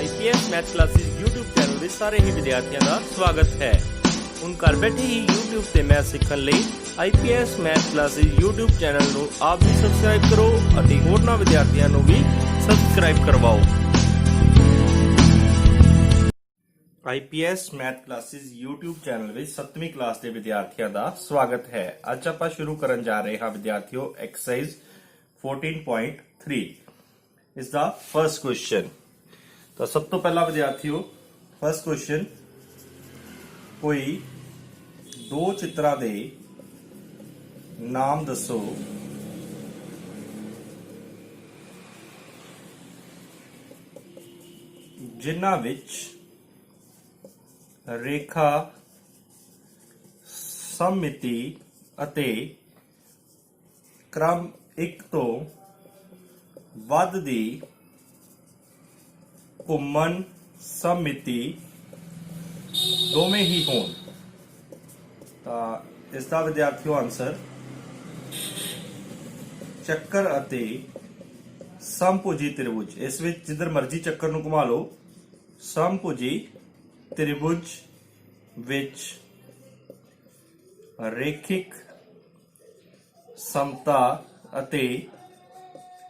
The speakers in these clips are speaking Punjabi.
IPS math classes YouTube channel ਦੇ ਸਾਰੇ ਹੀ ਵਿਦਿਆਰਥੀਆਂ ਦਾ ਸਵਾਗਤ ਹੈ। ਹੁਣ ਘਰ ਬੈਠੇ ਹੀ YouTube ਤੇ ਮੈਥ ਸਿੱਖਣ ਲਈ IPS math classes YouTube channel ਨੂੰ ਆਪ ਵੀ ਸਬਸਕ੍ਰਾਈਬ ਕਰੋ ਅਤੇ ਹੋਰਨਾਂ ਵਿਦਿਆਰਥੀਆਂ ਨੂੰ ਵੀ ਸਬਸਕ੍ਰਾਈਬ ਕਰਵਾਓ। IPS math classes YouTube channel ਵਿੱਚ 7ਵੀਂ ਕਲਾਸ ਦੇ ਵਿਦਿਆਰਥੀਆਂ ਦਾ ਸਵਾਗਤ ਹੈ। ਅੱਜ ਆਪਾਂ ਸ਼ੁਰੂ ਕਰਨ ਜਾ ਰਹੇ ਹਾਂ ਵਿਦਿਆਰਥੀਓ ਐਕਸਰਸਾਈਜ਼ 14.3 ਇਸ ਦਾ ਫਰਸਟ ਕੁਐਸਚਨ। तो सब तो पहला विद्यार्थियों फर्स्ट क्वेश्चन, कोई दो चित्रा दे नाम दसो जिन्हां विच रेखा सममिति अते क्रम एक तो वध दी घुमन सममिति दोवें ही होण। तो इसका विद्यार्थियों आंसर चक्कर अते समभुजी त्रिभुज। इस विच जिधर मर्जी चक्कर नूं घुमा लो, समभुजी त्रिभुज विच रेखिक समता अते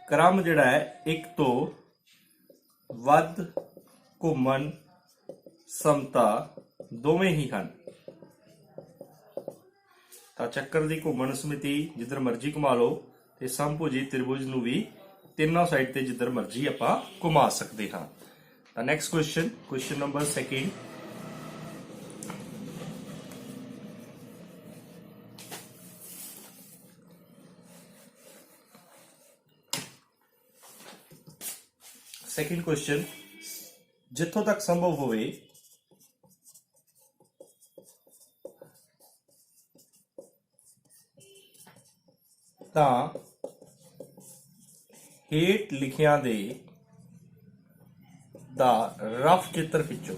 क्रम जिहड़ा है एक तो वध घुमन समता दोवें ही हैं। तो चक्कर की घुमन सममिति जिधर मर्जी घुमा लो ते समभुजी त्रिभुज नूं भी तीनों साइड ते जिधर मर्जी आपां घुमा सकते हाँ। तो next question, question number second, second question, जिथों तक संभव होवे तां हेठ लिखियां दे दा रफ चित्र खिंचो।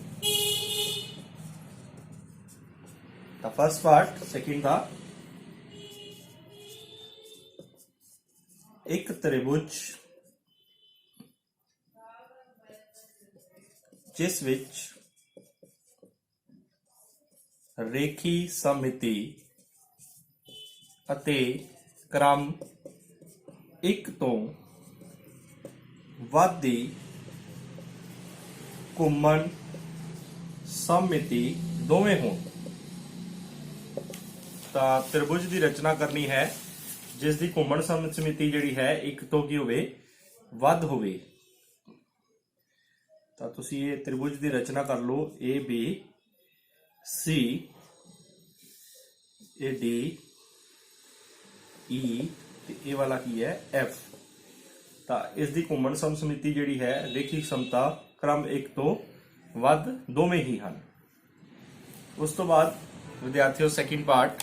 द फर्स्ट पार्ट, सेकंड दा एक त्रिभुज जिस विच रेखी सममिति अते क्रम एक तो वध दी घुमन सममिति दोवें होण। तां त्रिभुज की रचना करनी है जिस दी घुमन सममिति जिहड़ी है एक तो की होवे वध होवे। तो तुसी ये त्रिभुज की रचना कर लो, A B C A D E ए वाला की है एफ। तो इसकी घुमन सममिति जिहड़ी है रेखिक समता क्रम एक तो वध दोवें ही हैं। उस तो बाद विद्यार्थियों सेकंड पार्ट,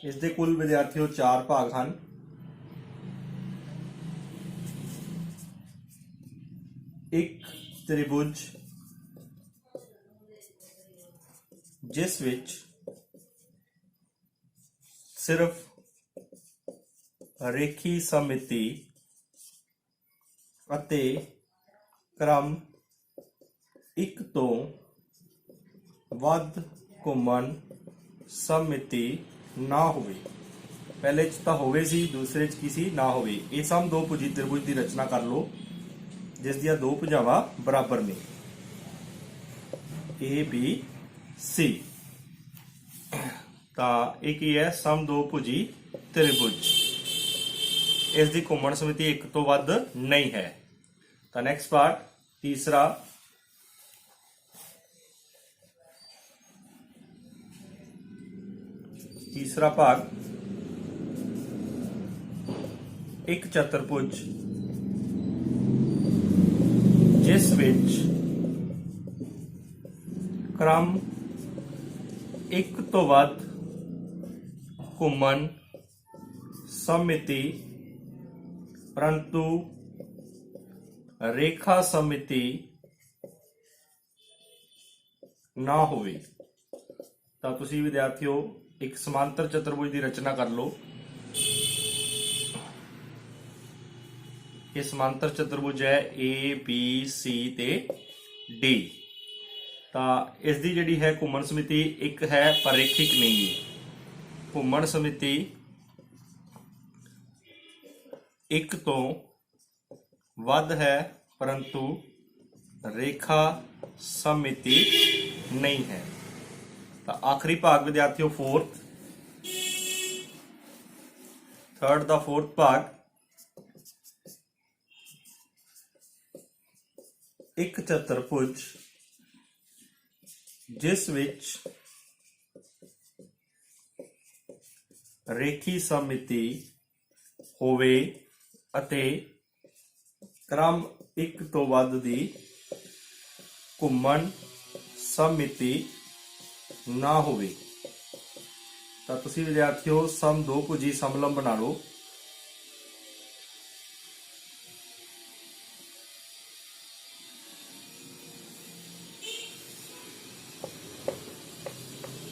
इसके कुल विद्यार्थियों 4 भाग हैं। एक त्रिभुज जिस विच सिर्फ रेखी सममिति अते क्रम एक तो वध घुमन सममिति ना होवे। पहले च तां होवे सी, दूसरे च की सी ना होवे। ये सम दो भुजी त्रिभुज की रचना कर लो जिस दियां दो भुजावां बराबर ने, ए बी सी। तो एक ही है सम दो भुजी त्रिभुज, इसकी घुमन सममिति एक तो वध नहीं है। तो नैक्सट पार्ट तीसरा, तीसरा भाग, एक चतुर्भुज जिस विच क्रम एक तो वध घुमन सममिति परंतु रेखा सममिति ना होवे। तो तुसी विद्यार्थियों एक समांतर चतुर्भुज की रचना कर लो। ਇਹ ਸਮਾਂਤਰ ਚਤੁਰਭੁਜ ਹੈ A B C ਤੇ D। ਤਾਂ ਇਸ ਦੀ ਜਿਹੜੀ ਹੈ ਘੁੰਮਣ ਸਮਿਤੀ ਇੱਕ ਹੈ ਪਰ ਰੇਖਿਕ ਨਹੀਂ ਹੈ। ਘੁੰਮਣ ਸਮਿਤੀ ਇੱਕ ਤੋਂ ਵੱਧ ਹੈ ਪਰੰਤੂ ਰੇਖਾ ਸਮਿਤੀ ਨਹੀਂ ਹੈ। ਤਾਂ ਆਖਰੀ ਭਾਗ ਵਿਦਿਆਰਥੀਓ ਥਰਡ ਦਾ ਫੋਰਥ ਭਾਗ, ਇੱਕ ਚਤੁਰਭੁਜ ਜਿਸ ਵਿੱਚ ਰੇਖੀ ਸਮਿਤੀ ਹੋਵੇ ਅਤੇ ਕ੍ਰਮ ਇੱਕ ਤੋਂ ਵੱਧ ਦੀ ਘੁੰਮਣ ਸਮਿਤੀ ਨਾ ਹੋਵੇ। ਤਾਂ ਤੁਸੀਂ ਵਿਦਿਆਰਥੀਓ ਸਮ ਦੋ ਭੁਜੀ ਸਮਲੰਬ ਬਣਾ ਲਓ।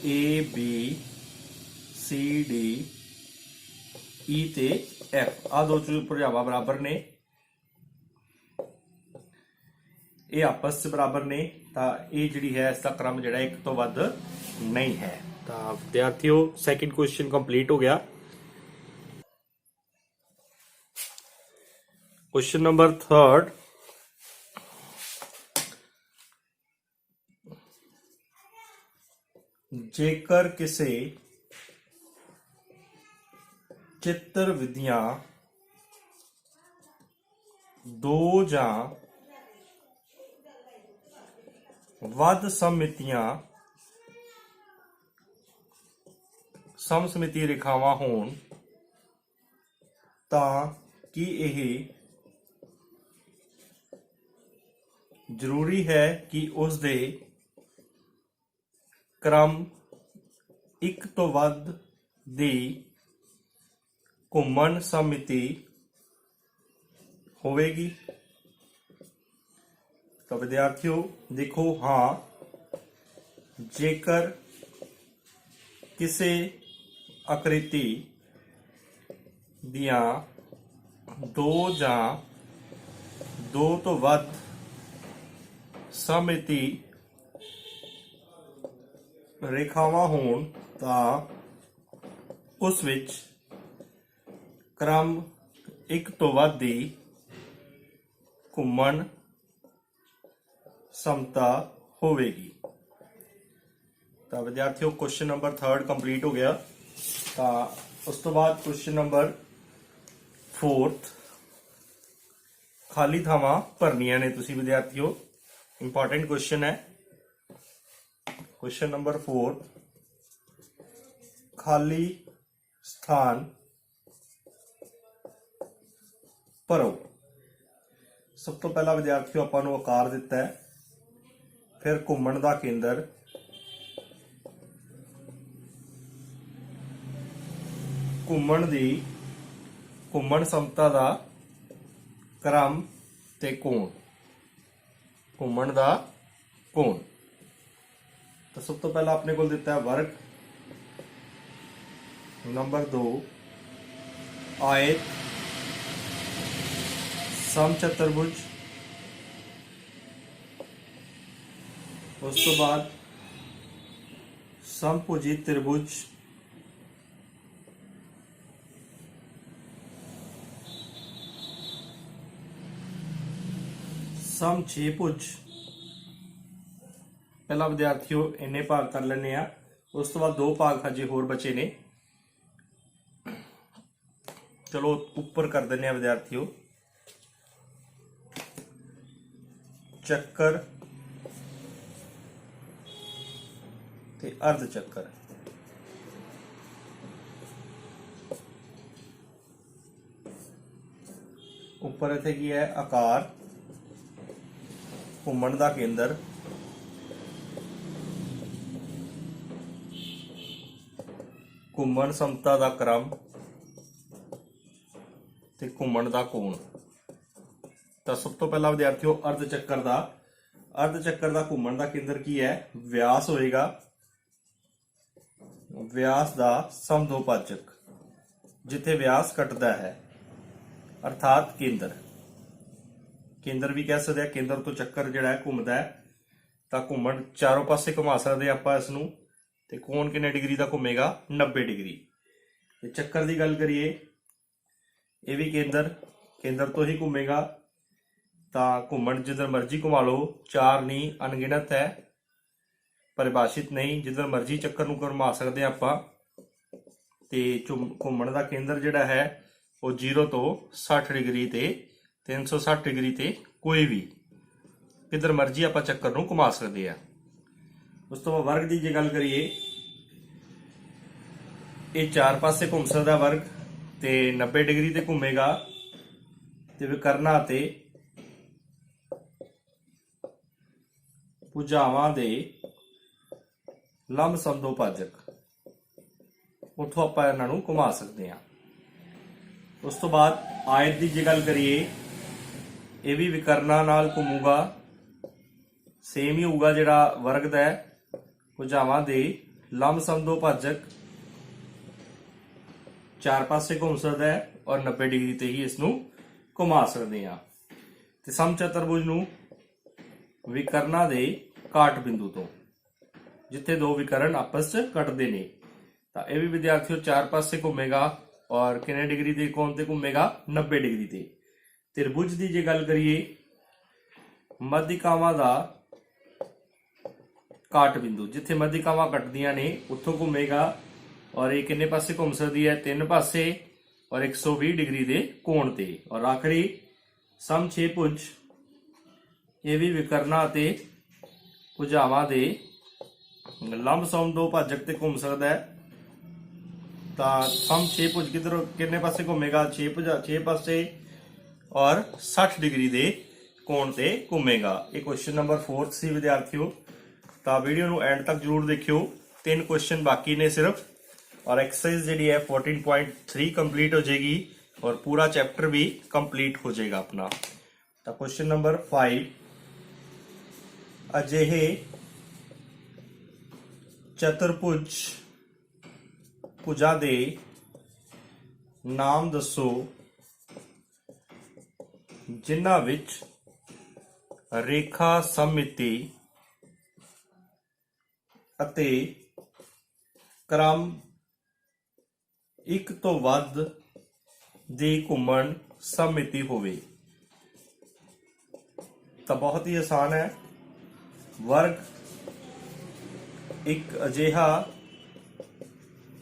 A B C D E ਤੇ F ਆ ਦੋ ਭੁਜਾਵਾਂ ਬਰਾਬਰ ਨੇ, ਇਹ ਆਪਸ ਚ ਬਰਾਬਰ ਨੇ। ਤਾਂ ਇਹ ਜਿਹੜੀ ਹੈ ਇਸ ਦਾ ਕ੍ਰਮ ਜਿਹੜਾ ਇੱਕ ਤੋਂ ਵੱਧ ਨਹੀਂ ਹੈ। ਤਾਂ ਵਿਦਿਆਰਥੀਓ ਸੈਕਿੰਡ ਕੁਐਸਚਨ ਕੰਪਲੀਟ ਹੋ ਗਿਆ। ਕੁਐਸਚਨ ਨੰਬਰ ਥਰਡ, ਜੇਕਰ ਕਿਸੇ ਚਿੱਤਰ ਵਿਧੀਆਂ ਦੋ ਜਾਂ ਵੱਧ ਸਮਸਮਿਤੀ ਰੇਖਾਵਾਂ ਹੋਣ ਤਾਂ ਕੀ ਇਹ ਜ਼ਰੂਰੀ ਹੈ ਕਿ ਉਸ ਦੇ ਕ੍ਰਮ ਇੱਕ ਤੋਂ ਵੱਧ ਦੀ ਘੁੰਮਣ ਸਮਿਤੀ ਹੋਵੇਗੀ? ਤਾਂ ਵਿਦਿਆਰਥੀਓ ਦੇਖੋ, ਹਾਂ, ਜੇਕਰ ਕਿਸੇ ਆਕ੍ਰਿਤੀ ਦੀਆਂ ਦੋ ਜਾਂ ਦੋ ਤੋਂ ਵੱਧ ਸਮਿਤੀ ਰੇਖਾਵਾਂ ਹੋਣ ਤਾਂ ਉਸ ਵਿੱਚ ਕ੍ਰਮ ਇੱਕ ਤੋਂ ਵੱਧ ਦੀ ਘੁੰਮਣ ਸਮਤਾ ਹੋਵੇਗੀ। ਤਾਂ ਵਿਦਿਆਰਥੀਓ ਕੁਐਸਚਨ ਨੰਬਰ ਥਰਡ ਕੰਪਲੀਟ ਹੋ ਗਿਆ। ਤਾਂ ਉਸ ਤੋਂ ਬਾਅਦ ਕੁਐਸਚਨ ਨੰਬਰ ਫੋਰਥ, ਖਾਲੀ ਥਾਵਾਂ ਭਰਨੀਆਂ ਨੇ ਤੁਸੀਂ ਵਿਦਿਆਰਥੀਓ, ਇੰਪੋਰਟੈਂਟ ਕੁਐਸਚਨ ਹੈ। क्वेश्चन नंबर 4, खाली स्थान भरो। सब तो पहला विद्यार्थियों आपां नूं आकार दिता है, फिर घूमण दा केंद्र, घूमण समता दा क्रम ते कोण, घूमण दा कोण। तो सब तो पहला अपने को दिता है वर्ग, नंबर 2 आयत, समचतुर्भुज, उस तो बाद समभुजी त्रिभुज, समछेभुज। पहला विद्यार्थियों इन्ने भाग कर लेने आ, उस तो बाद दो भाग हजे होर बचे ने। चलो ऊपर कर देने विद्यार्थियों, चक्कर ते अर्ध चक्कर। ऊपर इत्थे की है आकार, घूमण दा केंद्र, घूमण समता दा क्रम ते घूमण दा कोण। तो सब तो पहला विद्यार्थियों अर्ध चक्कर दा घूमण दा केंद्र की है, व्यास होएगा, व्यास दा समदोभाजक, जिथे व्यास कटदा है अर्थात केंद्र। ਕੇਂਦਰ ਵੀ ਕਹਿ ਸਕਦੇ ਆ। ਕੇਂਦਰ ਤੋਂ ਚੱਕਰ ਜਿਹੜਾ ਹੈ ਘੁੰਮਦਾ ਹੈ, ਤਾਂ ਘੁੰਮਣ ਚਾਰੋਂ ਪਾਸੇ ਘੁਮਾ ਸਕਦੇ ਆਪਾਂ ਇਸ ਨੂੰ। ਤੇ ਕੋਣ ਕਿੰਨੇ ਡਿਗਰੀ ਦਾ ਘੁੰਮੇਗਾ? 90 ਡਿਗਰੀ। ਤੇ ਚੱਕਰ ਦੀ ਗੱਲ ਕਰੀਏ, ਇਹ ਵੀ ਕੇਂਦਰ ਤੋਂ ਹੀ ਘੁੰਮੇਗਾ, ਤਾਂ ਘੁੰਮਣ ਜਿੱਧਰ ਮਰਜ਼ੀ ਘੁਮਾ ਲਓ। 4 ਨਹੀਂ, ਅਣਗਿਣਤ ਹੈ, ਪਰਿਭਾਸ਼ਿਤ ਨਹੀਂ, ਜਿੱਧਰ ਮਰਜ਼ੀ ਚੱਕਰ ਨੂੰ ਘੁਮਾ ਸਕਦੇ ਹਾਂ ਆਪਾਂ। ਤੇ ਘੁੰਮਣ ਦਾ ਕੇਂਦਰ ਜਿਹੜਾ ਹੈ ਉਹ 0 ਤੋਂ 60 ਡਿਗਰੀ ਤੇ 360 ਡਿਗਰੀ ਤੇ ਕੋਈ ਵੀ ਕਿੱਧਰ ਮਰਜ਼ੀ ਆਪਾਂ ਚੱਕਰ ਨੂੰ ਘੁਮਾ ਸਕਦੇ ਆ। ਉਸ ਤੋਂ ਬਾਅਦ ਵਰਗ ਦੀ ਜੇ ਗੱਲ ਕਰੀਏ, ਇਹ 4 ਪਾਸੇ ਘੁੰਮ ਸਕਦਾ ਵਰਗ, ਤੇ 90 ਡਿਗਰੀ ਤੇ ਘੁੰਮੇਗਾ। ਤੇ ਵਿਕਰਨਾਂ ਤੇ ਭੁਜਾਵਾਂ ਦੇ ਲੰਬ ਸਮਦੋ ਭਾਜਕ, ਉੱਥੋਂ ਆਪਾਂ ਇਹਨਾਂ ਨੂੰ ਘੁਮਾ ਸਕਦੇ ਹਾਂ। ਉਸ ਤੋਂ ਬਾਅਦ ਆਇਤ ਦੀ ਜੇ ਗੱਲ ਕਰੀਏ, ਇਹ ਵੀ ਵਿਕਰਨਾਂ ਨਾਲ ਘੁੰਮੂਗਾ, ਸੇਮ ਹੀ ਹੋਊਗਾ ਜਿਹੜਾ ਵਰਗ ਦਾ ਹੈ। ਭੁਜਾਵਾਂ ਦੇ ਲੰਬ ਸਮਦੋ ਭਾਜਕ 4 ਪਾਸੇ ਘੁੰਮ ਸਕਦਾ ਹੈ ਔਰ 90 ਡਿਗਰੀ ਤੇ ਹੀ ਇਸ ਨੂੰ ਘੁਮਾ ਸਕਦੇ ਹਾਂ। ਤੇ ਸਮਚਤੁਰਭੁਜ ਨੂੰ ਵਿਕਰਨਾਂ ਦੇ ਕਾਟ ਬਿੰਦੂ ਤੋਂ, ਜਿੱਥੇ ਦੋ ਵਿਕਰਨ ਆਪਸ ਚ ਕੱਟਦੇ ਨੇ, ਤਾਂ ਇਹ ਵੀ ਵਿਦਿਆਰਥੀਓ 4 ਪਾਸੇ ਘੁੰਮੇਗਾ ਔਰ ਕਿੰਨੇ ਡਿਗਰੀ ਦੇ ਕੋਣ ਤੇ ਘੁੰਮੇਗਾ? 90 ਡਿਗਰੀ ਤੇ। ਤ੍ਰਿਭੁਜ ਦੀ ਜੇ ਗੱਲ ਕਰੀਏ, ਮੱਧਿਕਾਵਾਂ ਦਾ ਕਾਟ ਬਿੰਦੂ, ਜਿੱਥੇ ਮੱਧਿਕਾਵਾਂ ਕੱਟਦੀਆਂ ਨੇ ਉੱਥੋਂ ਘੁੰਮੇਗਾ, ਔਰ ਇਹ ਕਿੰਨੇ ਪਾਸੇ ਘੁੰਮ ਸਕਦੀ ਹੈ? 3 ਪਾਸੇ ਔਰ 120 ਡਿਗਰੀ ਦੇ ਕੋਣ ਤੇ। ਔਰ ਆਖਰੀ ਸਮਛੇਭੁਜ, ਇਹ ਵੀ ਵਿਕਰਨਾਂ ਅਤੇ ਭੁਜਾਵਾਂ ਦੇ ਲੰਬ ਸਮਦੋ ਭਾਜਕ ਤੇ ਘੁੰਮ ਸਕਦਾ ਹੈ। ਤਾਂ ਸਮਛੇਭੁਜ ਕਿੰਨੇ ਪਾਸੇ ਘੁੰਮੇਗਾ? 6 ਪਾਸੇ ਔਰ 60 ਡਿਗਰੀ ਦੇ ਕੋਣ ਤੇ ਘੁੰਮੇਗਾ। ਇਹ ਕੁਐਸਚਨ ਨੰਬਰ 4 ਸੀ ਵਿਦਿਆਰਥੀਓ। ਤਾਂ ਵੀਡੀਓ ਨੂੰ ਐਂਡ ਤੱਕ ਜਰੂਰ ਦੇਖਿਓ, 3 ਕੁਐਸਚਨ ਬਾਕੀ ਨੇ ਸਿਰਫ, और एक्सरसाइज जी है 14.3 कंप्लीट हो जाएगी और पूरा चैप्टर भी कंप्लीट हो जाएगा अपना। तो क्वेश्चन नंबर 5, अजिहे चतुर्भुज भुजा दे नाम दसो जिन्हां विच रेखा सममिति अते क्रम ਇੱਕ ਤੋਂ ਵੱਧ ਦੀ ਘੁੰਮਣ ਸਮਮਿਤੀ ਹੋਵੇ। ਤਾਂ ਬਹੁਤ ਹੀ ਆਸਾਨ ਹੈ। ਵਰਗ ਇੱਕ ਅਜਿਹਾ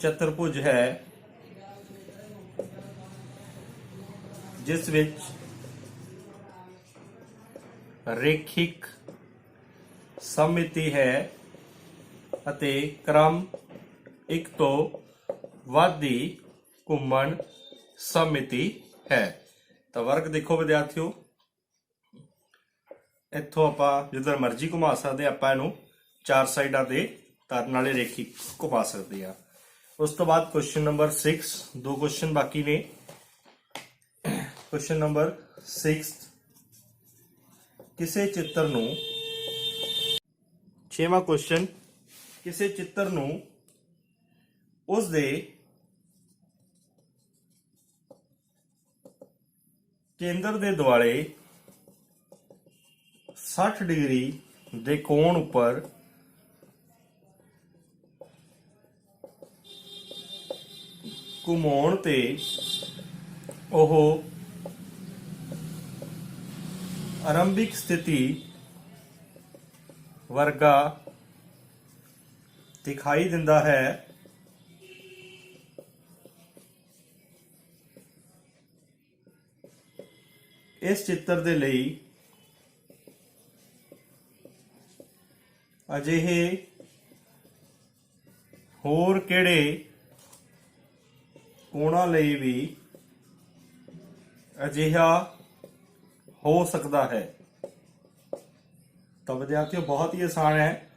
ਚਤੁਰਭੁਜ ਹੈ ਜਿਸ ਵਿੱਚ ਰੇਖਿਕ ਸਮਮਿਤੀ ਹੈ ਅਤੇ ਕ੍ਰਮ ਇੱਕ ਤੋਂ ਵੱਧ ਦੀ ਘੁੰਮਣ ਸਮਮਿਤੀ ਹੈ। ਤਾਂ ਵਰਗ ਦੇਖੋ ਵਿਦਿਆਰਥੀਓ, ਇੱਥੋਂ ਆਪਾਂ ਜਿੱਧਰ ਮਰਜ਼ੀ ਘੁਮਾ ਸਕਦੇ ਆਪਾਂ ਇਹਨੂੰ 4 ਸਾਈਡਾਂ ਤੇ ਧਰਨ ਵਾਲੇ ਰੇਖਿਕ ਘੁਮਾ ਸਕਦੇ ਆ। ਉਸ ਤੋਂ ਬਾਅਦ ਕੁਐਸਚਨ ਨੰਬਰ 6, 2 ਕੁਐਸਚਨ ਬਾਕੀ ਨੇ। ਕੁਐਸਚਨ ਨੰਬਰ 6, ਕਿਸੇ ਚਿੱਤਰ ਨੂੰ 6ਵਾਂ ਕੁਐਸਚਨ, ਕਿਸੇ ਚਿੱਤਰ ਨੂੰ ਉਸ ਦੇ ਕੇਂਦਰ ਦੇ ਦੁਆਲੇ 60 ਡਿਗਰੀ ਦੇ ਕੋਣ ਉੱਪਰ ਘੁਮਾਉਣ ਤੇ ਉਹ ਆਰੰਭਿਕ ਸਥਿਤੀ ਵਰਗਾ ਦਿਖਾਈ ਦਿੰਦਾ ਹੈ। ਇਸ ਚਿੱਤਰ ਦੇ ਲਈ ਅਜਿਹੇ ਹੋਰ ਕਿਹੜੇ ਕੋਣਾਂ ਲਈ ਵੀ ਅਜਿਹਾ ਹੋ ਸਕਦਾ ਹੈ? ਤਾਂ ਵਿਦਿਆਰਥੀਓ ਬਹੁਤ ਹੀ ਆਸਾਨ ਹੈ।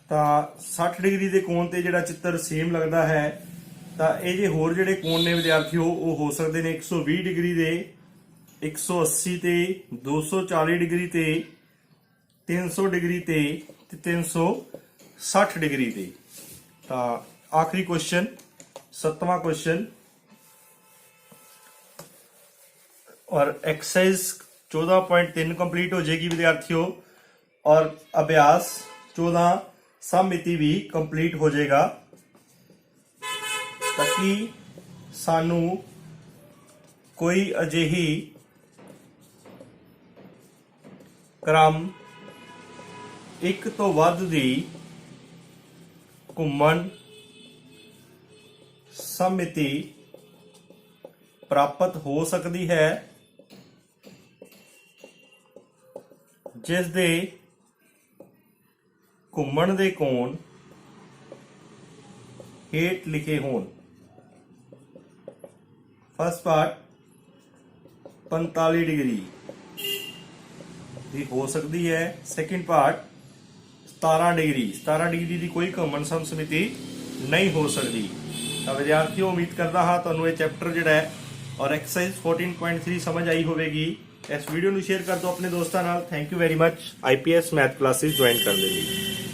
ਤਾਂ 60 ਡਿਗਰੀ ਦੇ ਕੋਣ ਤੇ ਜਿਹੜਾ ਚਿੱਤਰ ਸੇਮ ਲੱਗਦਾ ਹੈ, ਤਾਂ ਇਹ ਜੇ ਹੋਰ ਜਿਹੜੇ ਕੋਣ ਨੇ ਵਿਦਿਆਰਥੀਓ ਉਹ ਹੋ ਸਕਦੇ ਨੇ 120 ਡਿਗਰੀ ਦੇ, 180 ਤੇ, 240 ਡਿਗਰੀ ਤੇ, 300 ਡਿਗਰੀ ਤੇ 360 ਡਿਗਰੀ ਤੇ। ਤਾਂ ਆਖਰੀ ਕੁਐਸਚਨ 7ਵਾਂ ਕੁਐਸਚਨ, और एक्सरसाइज 14.3 कंप्लीट हो जाएगी विद्यार्थियों और अभ्यास 14 सममिति भी कंप्लीट हो जाएगा ताकि सानू कोई अजिही क्रम एक तो वध दी घुम्मन सममिति प्राप्त हो सकती है जिस दे घुम्मन दे कोण हेठ लिखे होण। फर्स्ट पार्ट 45 डिग्री दी हो सकती है, सेकंड पार्ट 17 डिग्री की कोई घुम्मन सममिति नहीं हो सकती। तो विद्यार्थियों उम्मीद करता हाँ तुहानू ये चैप्टर जिहड़ा है और एक्सरसाइज 14.3 समझ आई होगी। इस वीडियो को शेयर कर दो अपने दोस्तों नाल। Thank you very much. IPS math classes join कर लेंगे।